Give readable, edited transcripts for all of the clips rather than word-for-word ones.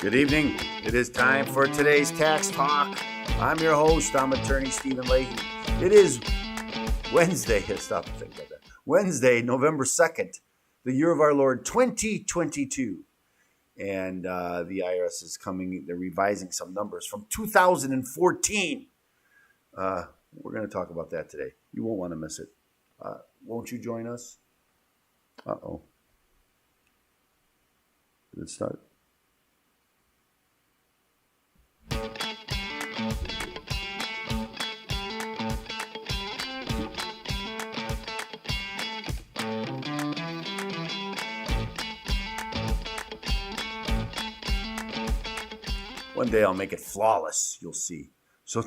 Good evening. It is time for today's Tax Talk. I'm your host. I'm attorney Stephen Leahy. It is Wednesday. Stop and think about that. Wednesday, November 2nd, the year of our Lord 2022. And the IRS is coming. They're revising some numbers from 2014. We're going to talk about that today. You won't want to miss it. Won't you join us? Uh-oh. Did it start? One day I'll make it flawless, you'll see. So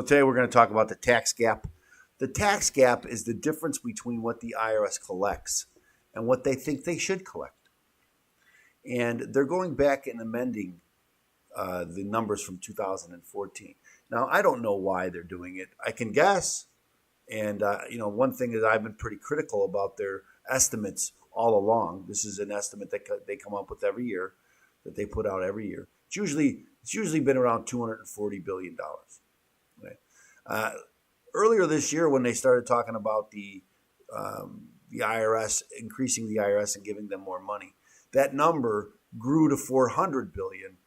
today we're going to talk about the tax gap. The tax gap is the difference between what the IRS collects and what they think they should collect. And they're going back and amending the numbers from 2014. Now, I don't know why they're doing it. I can guess. And, one thing is I've been pretty critical about their estimates all along. This is an estimate that they come up with every year, that they put out every year. It's usually been around $240 billion. Right? Earlier this year, when they started talking about the IRS, increasing the IRS and giving them more money, that number grew to $400 billion.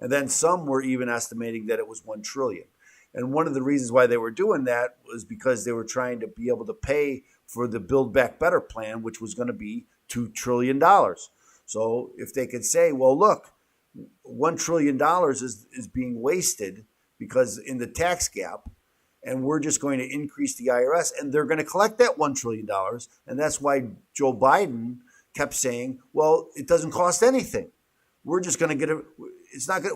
And then some were even estimating that it was $1 trillion. And one of the reasons why they were doing that was because they were trying to be able to pay for the Build Back Better plan, which was going to be $2 trillion. So if they could say, well, look, $1 trillion is being wasted because in the tax gap, and we're just going to increase the IRS, and they're going to collect that $1 trillion. And that's why Joe Biden kept saying, well, it doesn't cost anything. We're just going to get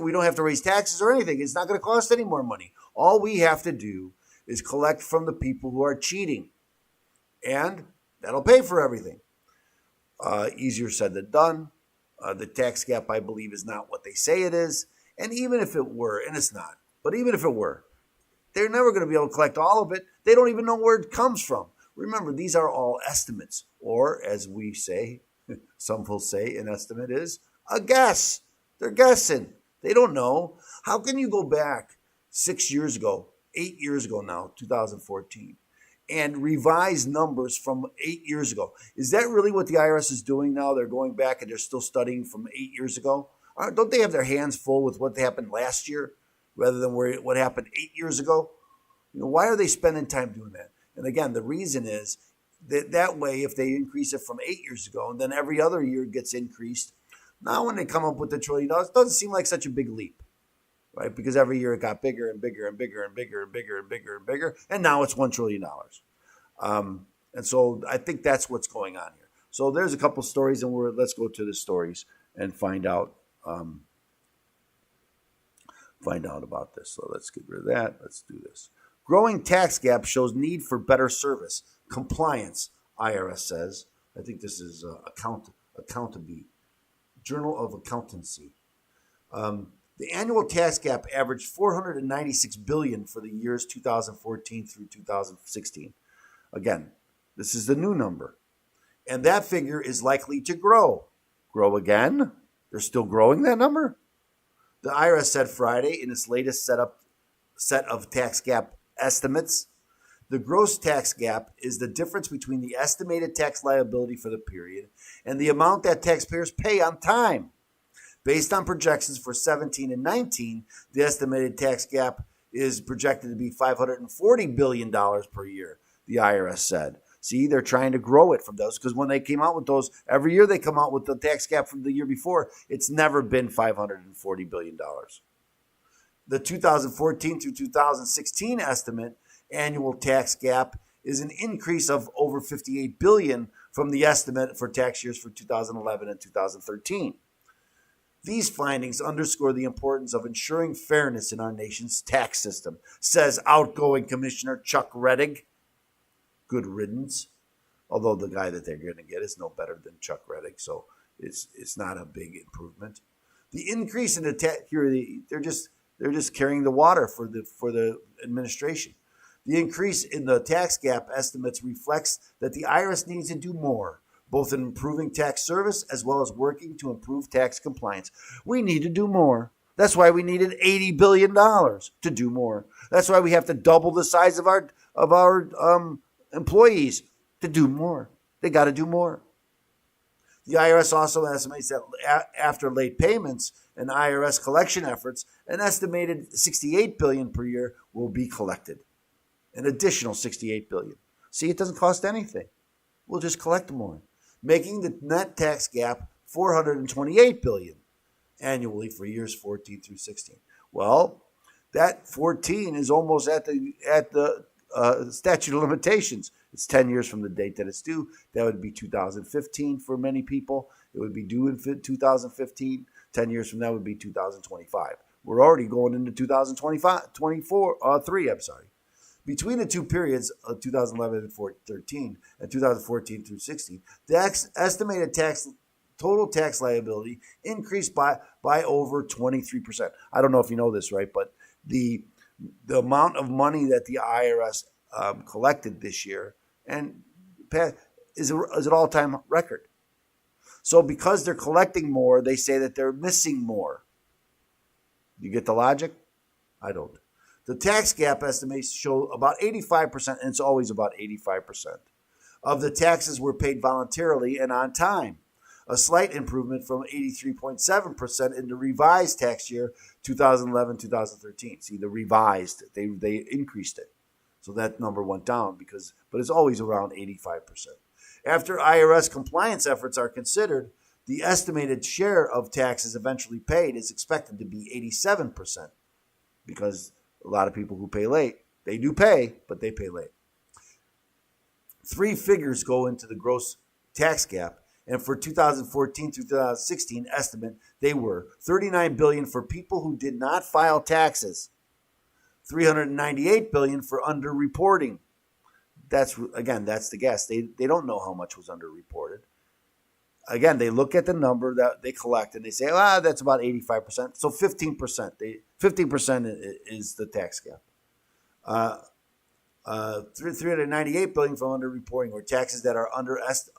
we don't have to raise taxes or anything. It's not going to cost any more money. All we have to do is collect from the people who are cheating. And that'll pay for everything. Easier said than done. The tax gap, I believe, is not what they say it is. And even if it were, and it's not, but even if it were, they're never going to be able to collect all of it. They don't even know where it comes from. Remember, these are all estimates, or as we say, some will say an estimate is a guess. They're guessing. They don't know. How can you go back 6 years ago, 8 years ago now, 2014, and revise numbers from 8 years ago? Is that really what the IRS is doing now? They're going back and they're still studying from 8 years ago? Don't they have their hands full with what happened last year rather than what happened 8 years ago? Why are they spending time doing that? And again, the reason is that way, if they increase it from 8 years ago, and then every other year gets increased, now when they come up with the $1 trillion, it doesn't seem like such a big leap, right? Because every year it got bigger and bigger and bigger and bigger and bigger and bigger and bigger, and now it's $1 trillion. And so I think that's what's going on here. So there's a couple stories, and let's go to the stories and find out about this. So let's get rid of that. Let's do this. Growing tax gap shows need for better service. Compliance, IRS says. I think this is Accountability, Journal of Accountancy. The annual tax gap averaged $496 billion for the years 2014 through 2016. Again, this is the new number. And that figure is likely to grow. Grow again? They're still growing that number? The IRS said Friday in its latest set of tax gap estimates, the gross tax gap is the difference between the estimated tax liability for the period and the amount that taxpayers pay on time. Based on projections for 17 and 19, the estimated tax gap is projected to be $540 billion per year, the IRS said. See, they're trying to grow it from those because when they came out with those, every year they come out with the tax gap from the year before. It's never been $540 billion. The 2014 through 2016 estimate annual tax gap is an increase of over $58 billion from the estimate for tax years for 2011 and 2013. These findings underscore the importance of ensuring fairness in our nation's tax system, says outgoing Commissioner Chuck Rettig. Good riddance. Although the guy that they're going to get is no better than Chuck Rettig, so it's not a big improvement. The increase in the tax here, they're just carrying the water for the administration. The increase in the tax gap estimates reflects that the IRS needs to do more both in improving tax service as well as working to improve tax compliance. We need to do more. That's why we needed $80 billion to do more. That's why we have to double the size of our employees to do more. They got to do more. The IRS also estimates that after late payments and IRS collection efforts, an estimated $68 billion per year will be collected. An additional $68 billion. See, it doesn't cost anything. We'll just collect more, making the net tax gap $428 billion annually for years 14 through 16. Well, that 14 is almost at the statute of limitations. It's 10 years from the date that it's due. That would be 2015 for many people. It would be due in 2015. 10 years from now would be 2025. We're already going into 2023. Between the two periods of 2011 and 13 and 2014 through 16, the estimated total tax liability increased by over 23%. I don't know if you know this, right? But the amount of money that the IRS collected this year and is an all-time record. So because they're collecting more, they say that they're missing more. You get the logic? I don't. The tax gap estimates show about 85%, and it's always about 85%, of the taxes were paid voluntarily and on time. A slight improvement from 83.7% in the revised tax year 2011-2013. See, the revised, they increased it. So that number went down but it's always around 85%. After IRS compliance efforts are considered, the estimated share of taxes eventually paid is expected to be 87%, because a lot of people who pay late, they do pay, but they pay late. Three figures go into the gross tax gap, and for 2014 through 2016 estimate, they were $39 billion for people who did not file taxes, $398 billion for underreporting. That's the guess. They don't know how much was underreported. Again, they look at the number that they collect and they say, that's about 85%. So 15%. 15% is the tax gap. $398 billion for underreporting, or taxes that are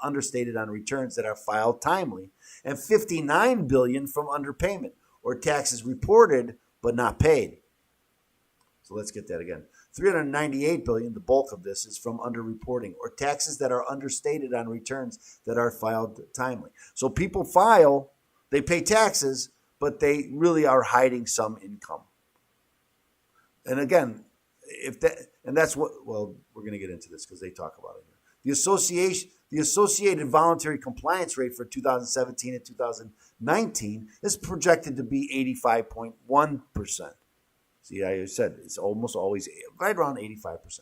understated on returns that are filed timely, and $59 billion from underpayment, or taxes reported but not paid. So let's get that again. $398 billion, the bulk of this, is from underreporting, or taxes that are understated on returns that are filed timely. So people file, they pay taxes, but they really are hiding some income. And again, we're going to get into this because they talk about it here. The associated voluntary compliance rate for 2017 and 2019 is projected to be 85.1%. See, I said it's almost always right around 85%.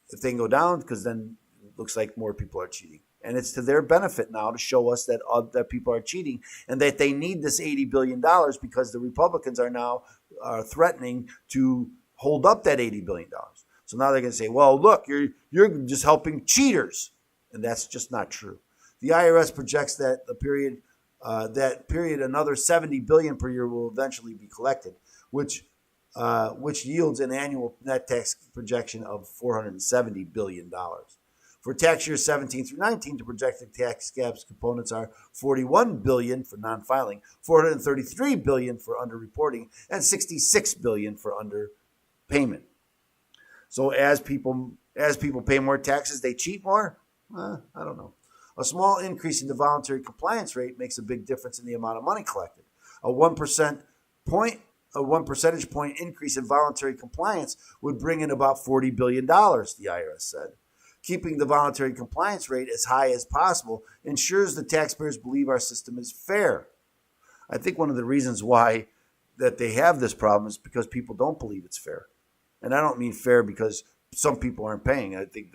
If they can go down, because then it looks like more people are cheating. And it's to their benefit now to show us that people are cheating and that they need this $80 billion, because the Republicans are now threatening to hold up that $80 billion. So now they're going to say, well, look, you're just helping cheaters. And that's just not true. The IRS projects that another $70 billion per year will eventually be collected, which yields an annual net tax projection of $470 billion. For tax years 17 through 19, the projected tax gaps components are $41 billion for non-filing, $433 billion for underreporting, and $66 billion for underpayment. So as people pay more taxes, they cheat more? I don't know. A small increase in the voluntary compliance rate makes a big difference in the amount of money collected. A 1 percentage point increase in voluntary compliance would bring in about $40 billion, the IRS said. Keeping the voluntary compliance rate as high as possible ensures the taxpayers believe our system is fair. I think one of the reasons why that they have this problem is because people don't believe it's fair. And I don't mean fair because some people aren't paying. I think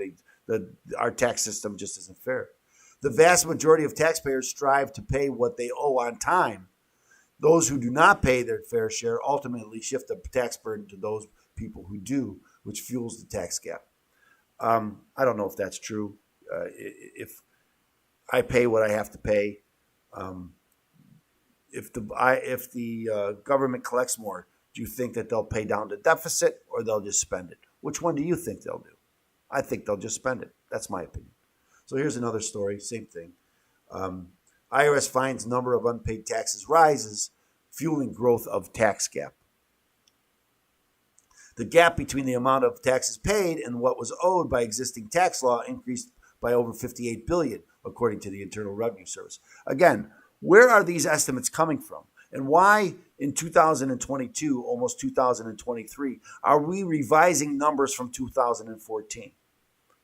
our tax system just isn't fair. The vast majority of taxpayers strive to pay what they owe on time. Those who do not pay their fair share ultimately shift the tax burden to those people who do, which fuels the tax gap. I don't know if that's true. If I pay what I have to pay, if the government collects more, do you think that they'll pay down the deficit or they'll just spend it? Which one do you think they'll do? I think they'll just spend it. That's my opinion. So here's another story, same thing. IRS finds number of unpaid taxes rises, fueling growth of tax gap. The gap between the amount of taxes paid and what was owed by existing tax law increased by over $58 billion, according to the Internal Revenue Service. Again, where are these estimates coming from? And why in 2022, almost 2023, are we revising numbers from 2014?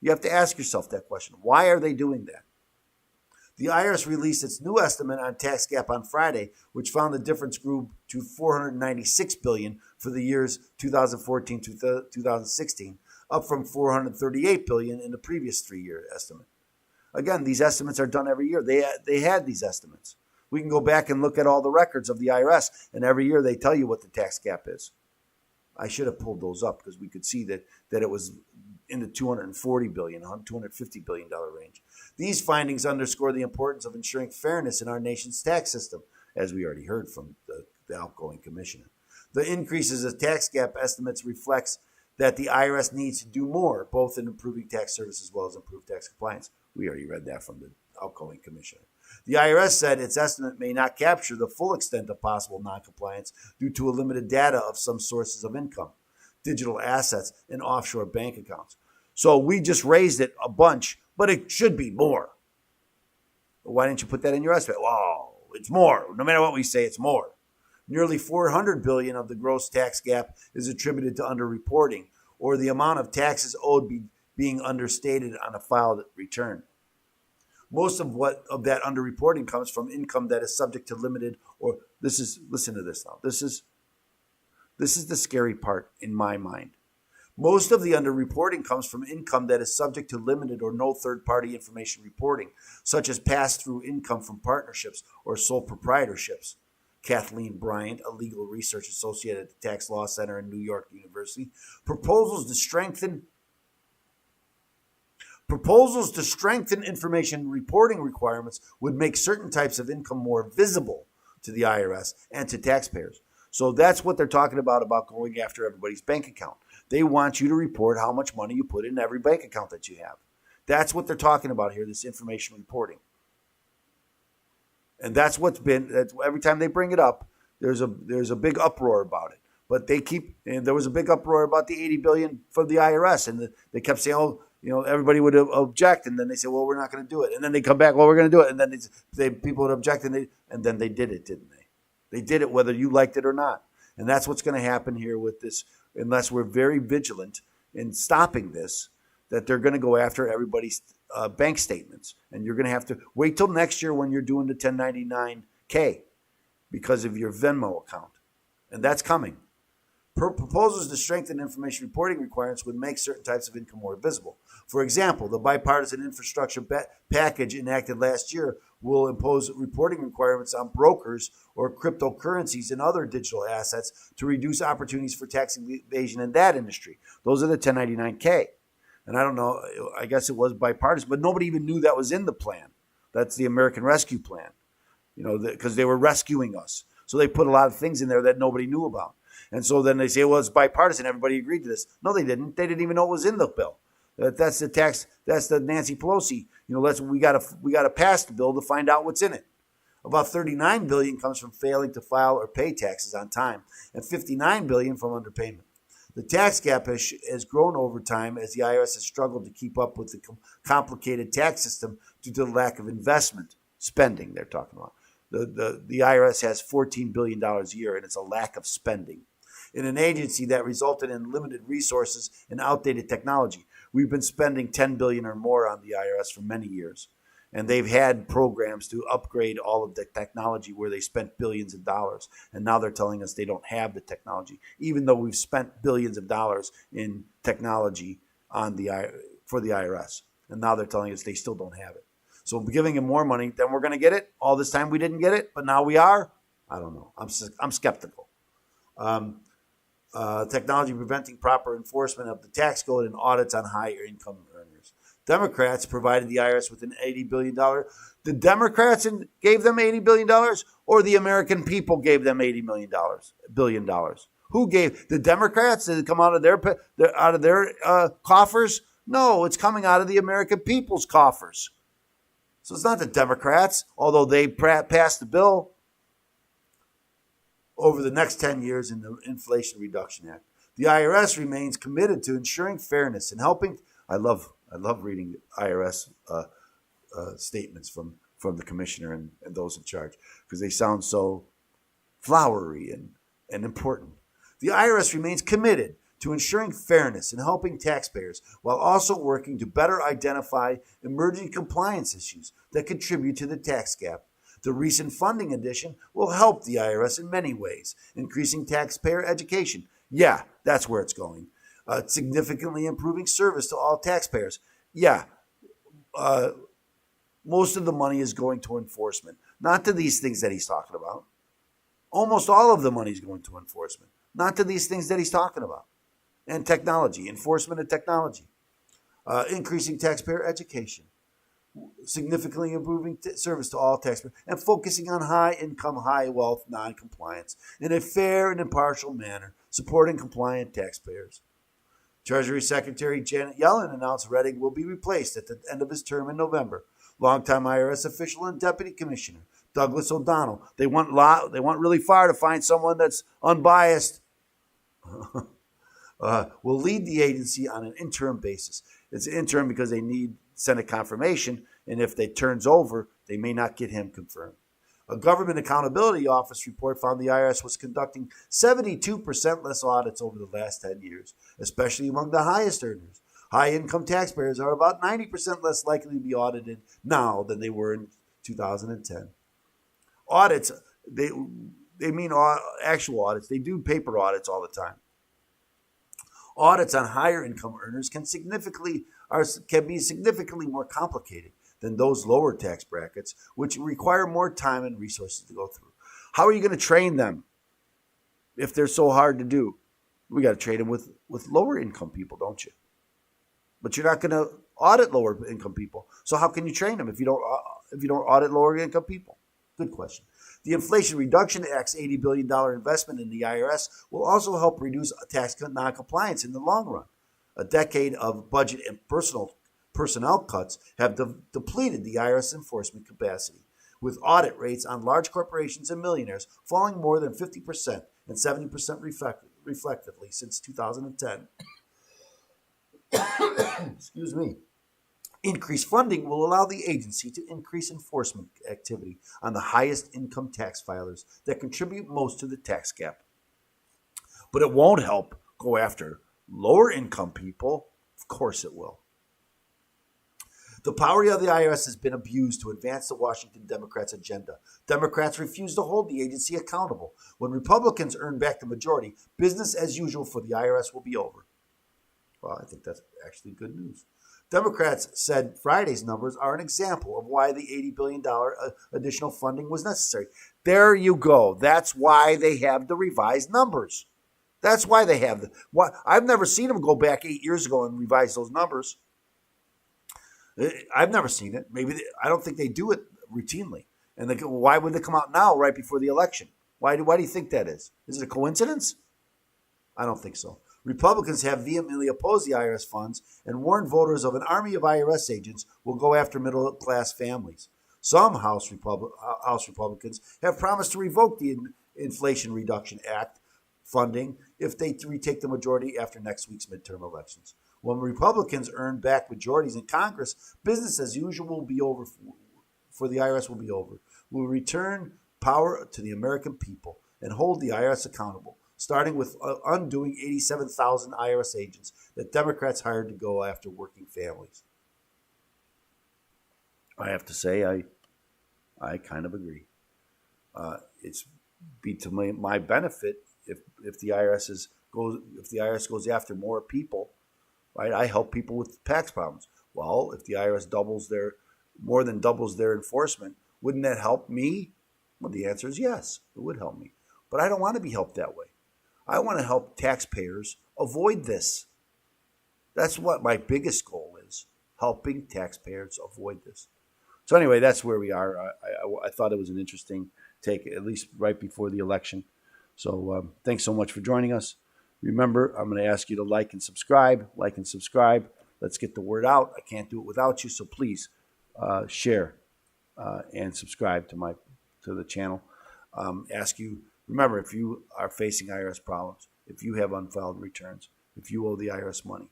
You have to ask yourself that question. Why are they doing that? The IRS released its new estimate on tax gap on Friday, which found the difference grew to $496 billion for the years 2014 to 2016, up from $438 billion in the previous 3-year estimate. Again, these estimates are done every year. They had these estimates. We can go back and look at all the records of the IRS, and every year they tell you what the tax gap is. I should have pulled those up because we could see that it was in the $240 billion, $250 billion range. These findings underscore the importance of ensuring fairness in our nation's tax system, as we already heard from the outgoing commissioner. The increases of tax gap estimates reflects that the IRS needs to do more, both in improving tax service as well as improve tax compliance. We already read that from the outgoing commissioner. The IRS said its estimate may not capture the full extent of possible noncompliance due to a limited data of some sources of income, digital assets, and offshore bank accounts. So we just raised it a bunch, but it should be more. Why didn't you put that in your estimate? Well, it's more. No matter what we say, it's more. Nearly $400 billion of the gross tax gap is attributed to underreporting, or the amount of taxes owed being understated on a filed return. Most of that underreporting comes from income that is subject to limited or listen to this now. This is the scary part in my mind. Most of the underreporting comes from income that is subject to limited or no third-party information reporting, such as pass-through income from partnerships or sole proprietorships. Kathleen Bryant, a legal research associate at the Tax Law Center in New York University, proposals to strengthen information reporting requirements would make certain types of income more visible to the IRS and to taxpayers. So that's what they're talking about going after everybody's bank account. They want you to report how much money you put in every bank account that you have. That's what they're talking about here, this information reporting. And that's every time they bring it up, there's a big uproar about it. But there was a big uproar about the $80 billion for the IRS, and they kept saying, everybody would object, and then they say, well, we're not going to do it. And then they come back, well, we're going to do it. And then people would object, and then they did it, didn't they? They did it whether you liked it or not. And that's what's going to happen here with this, unless we're very vigilant in stopping this, that they're going to go after everybody's bank statements. And you're going to have to wait till next year when you're doing the 1099K because of your Venmo account. And that's coming. Proposals to strengthen information reporting requirements would make certain types of income more visible. For example, the bipartisan infrastructure package enacted last year will impose reporting requirements on brokers or cryptocurrencies and other digital assets to reduce opportunities for tax evasion in that industry. Those are the 1099K. And I don't know, I guess it was bipartisan, but nobody even knew that was in the plan. That's the American Rescue Plan, because they were rescuing us. So they put a lot of things in there that nobody knew about. And so then they say, well, it's bipartisan. Everybody agreed to this. No, they didn't. They didn't even know it was in the bill. That's the Nancy Pelosi. We got to pass the bill to find out what's in it. About $39 billion comes from failing to file or pay taxes on time, and $59 billion from underpayment. The tax gap has grown over time as the IRS has struggled to keep up with the complicated tax system due to the lack of investment spending. They're talking about the IRS has $14 billion a year, and it's a lack of spending in an agency that resulted in limited resources and outdated technology. We've been spending $10 billion or more on the IRS for many years, and they've had programs to upgrade all of the technology where they spent billions of dollars, and now they're telling us they don't have the technology, even though we've spent billions of dollars in technology for the IRS, and now they're telling us they still don't have it. So giving them more money, then we're going to get it. All this time we didn't get it, but now we are. I don't know. I'm skeptical. Technology preventing proper enforcement of the tax code and audits on higher income earners. Democrats provided the IRS with an $80 billion. The Democrats gave them $80 billion, or the American people gave them $80 billion? Who gave the Democrats? Did it come out of their coffers? No, it's coming out of the American people's coffers. So it's not the Democrats, although they passed the bill over the next 10 years in the Inflation Reduction Act. The IRS remains committed to ensuring fairness and helping. I love reading IRS statements from the commissioner and those in charge because they sound so flowery and important. The IRS remains committed to ensuring fairness and helping taxpayers while also working to better identify emerging compliance issues that contribute to the tax gap. The recent funding addition will help the IRS in many ways, increasing taxpayer education. Yeah, that's where it's going. Significantly improving service to all taxpayers. Yeah, most of the money is going to enforcement, not to these things that he's talking about. Almost all of the money is going to enforcement, not to these things that he's talking about. And technology, enforcement and technology. Increasing taxpayer education. Significantly improving service to all taxpayers. And focusing on high income, high wealth non-compliance in a fair and impartial manner, supporting compliant taxpayers. Treasury Secretary Janet Yellen announced Rettig will be replaced at the end of his term in November. Longtime IRS official and Deputy Commissioner Douglas O'Donnell. They went really far to find someone that's unbiased. Will lead the agency on an interim basis. It's interim because they need Senate confirmation, and if it turns over, they may not get him confirmed. A Government Accountability Office report found the IRS was conducting 72% less audits over the last 10 years, especially among the highest earners. High-income taxpayers are about 90% less likely to be audited now than they were in 2010. Audits, they mean actual audits. They do paper audits all the time. Audits on higher income earners can be significantly more complicated than those lower tax brackets, which require more time and resources to go through. How are you going to train them if they're so hard to do? We got to train them with lower income people, don't you? But you're not going to audit lower income people. So how can you train them if you don't audit lower income people? Good question. The Inflation Reduction Act's $80 billion investment in the IRS will also help reduce tax noncompliance in the long run. A decade of budget and personnel cuts have depleted the IRS enforcement capacity, with audit rates on large corporations and millionaires falling more than 50% and 70% reflectively since 2010. Excuse me. Increased funding will allow the agency to increase enforcement activity on the highest income tax filers that contribute most to the tax gap. But it won't help go after lower income people. Of course it will. The power of the IRS has been abused to advance the Washington Democrats' agenda. Democrats refuse to hold the agency accountable. When Republicans earn back the majority, business as usual for the IRS will be over. Well, I think that's actually good news. Democrats said Friday's numbers are an example of why the $80 billion additional funding was necessary. There you go. That's why they have the revised numbers. That's why they have the. I've never seen them go back 8 years ago and revise those numbers. I've never seen it. I don't think they do it routinely. And why would they come out now, right before the election? Why do you think that is? Is it a coincidence? I don't think so. Republicans have vehemently opposed the IRS funds and warned voters of an army of IRS agents will go after middle-class families. Some House Republicans have promised to revoke the Inflation Reduction Act funding if they retake the majority after next week's midterm elections. When Republicans earn back majorities in Congress, business as usual will be over for the IRS will be over. We'll return power to the American people and hold the IRS accountable, starting with undoing 87,000 IRS agents that Democrats hired to go after working families. I have to say, I kind of agree. It's be to my benefit if the IRS goes after more people, right? I help people with tax problems. Well, if the IRS more than doubles their enforcement, wouldn't that help me? Well, the answer is yes, it would help me. But I don't want to be helped that way. I want to help taxpayers avoid this. That's what my biggest goal is, helping taxpayers avoid this. So anyway, that's where we are. I thought it was an interesting take, at least right before the election. So thanks so much for joining us. Remember, I'm going to ask you to like and subscribe. Let's get the word out. I can't do it without you, so please share. and subscribe to the channel. Remember, if you are facing IRS problems, if you have unfiled returns, if you owe the IRS money,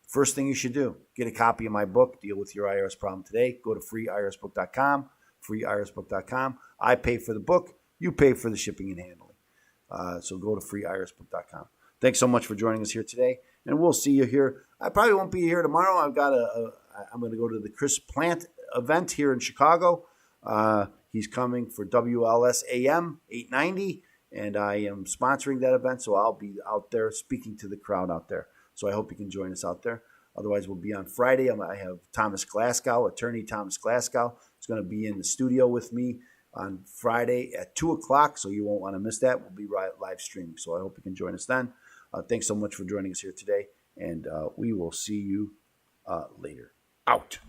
first thing you should do, get a copy of my book, Deal with Your IRS Problem Today. Go to freeirsbook.com, freeirsbook.com. I pay for the book. You pay for the shipping and handling. So go to freeirsbook.com. Thanks so much for joining us here today, and we'll see you here. I probably won't be here tomorrow. I'm going to go to the Chris Plant event here in Chicago. He's coming for WLS AM 890, and I am sponsoring that event, so I'll be out there speaking to the crowd out there. So I hope you can join us out there. Otherwise, we'll be on Friday. I have Thomas Glasgow, attorney Thomas Glasgow. He's going to be in the studio with me on Friday at 2 o'clock, so you won't want to miss that. We'll be live streaming, so I hope you can join us then. Thanks so much for joining us here today, and we will see you later. Out.